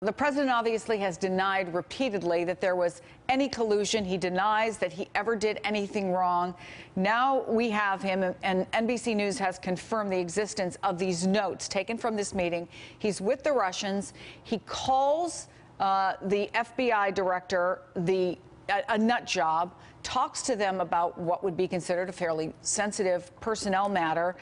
The president obviously has denied repeatedly that there was any collusion. He denies that he ever did anything wrong. Now we have him, and NBC News has confirmed the existence of these notes taken from this meeting. He's with the Russians. He calls the FBI director a nut job, talks to them about what would be considered a fairly sensitive personnel matter,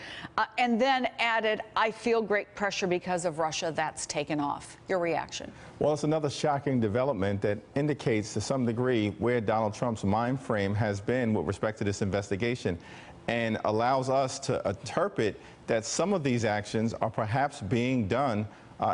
and then added, "I feel great pressure because of Russia." That's taken off. Your reaction? Well, it's another shocking development that indicates to some degree where Donald Trump's mind frame has been with respect to this investigation, and allows us to interpret that some of these actions are perhaps being done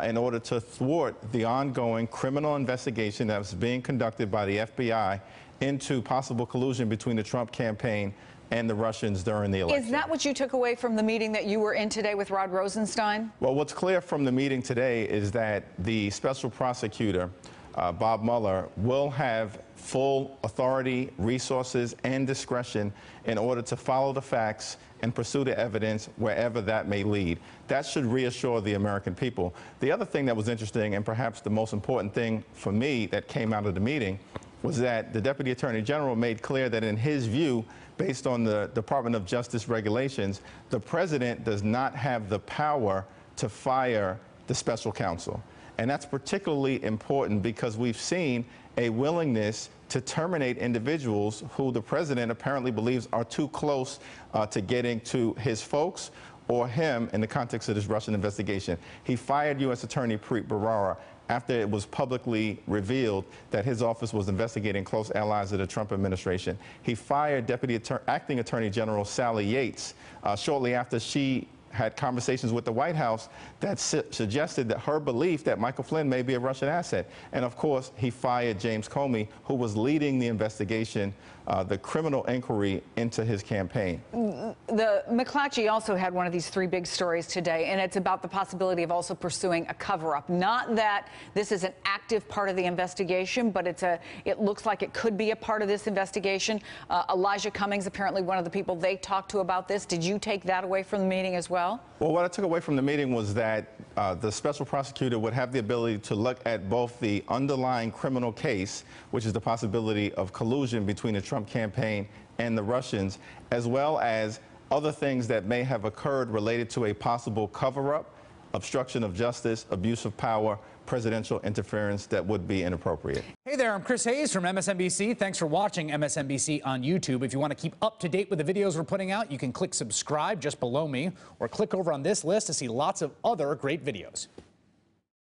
in order to thwart the ongoing criminal investigation that was being conducted by the FBI into possible collusion between the Trump campaign and the Russians during the election. Is that what you took away from the meeting that you were in today with Rod Rosenstein? Well, what's clear from the meeting today is that the special prosecutor, Bob Mueller, will have full authority, resources, and discretion in order to follow the facts and pursue the evidence wherever that may lead. That should reassure the American people. The other thing that was interesting, and perhaps the most important thing for me that came out of the meeting, was that the Deputy Attorney General made clear that in his view, based on the Department of Justice regulations, the president does not have the power to fire the special counsel. And that's particularly important because we've seen a willingness to terminate individuals who the president apparently believes are too close to getting to his folks or him in the context of this Russian investigation. He fired U.S. Attorney Preet Bharara after it was publicly revealed that his office was investigating close allies of the Trump administration. He fired Acting Attorney General Sally Yates shortly after she had conversations with the White House that suggested that her belief that Michael Flynn may be a Russian asset. And of course, he fired James Comey, who was leading the investigation, the criminal inquiry into his campaign. The McClatchy also had one of these three big stories today, and it's about the possibility of also pursuing a cover-up. Not that this is an active part of the investigation, but it looks like it could be a part of this investigation. Elijah Cummings, apparently one of the people they talked to about this. Did you take that away from the meeting as well? Well, what I took away from the meeting was that the special prosecutor would have the ability to look at both the underlying criminal case, which is the possibility of collusion between the Trump campaign and the Russians, as well as other things that may have occurred related to a possible cover-up, obstruction of justice, abuse of power, presidential interference that would be inappropriate. Hey there, I'm Chris Hayes from MSNBC. Thanks for watching MSNBC on YouTube. If you want to keep up to date with the videos we're putting out, you can click subscribe just below me or click over on this list to see lots of other great videos.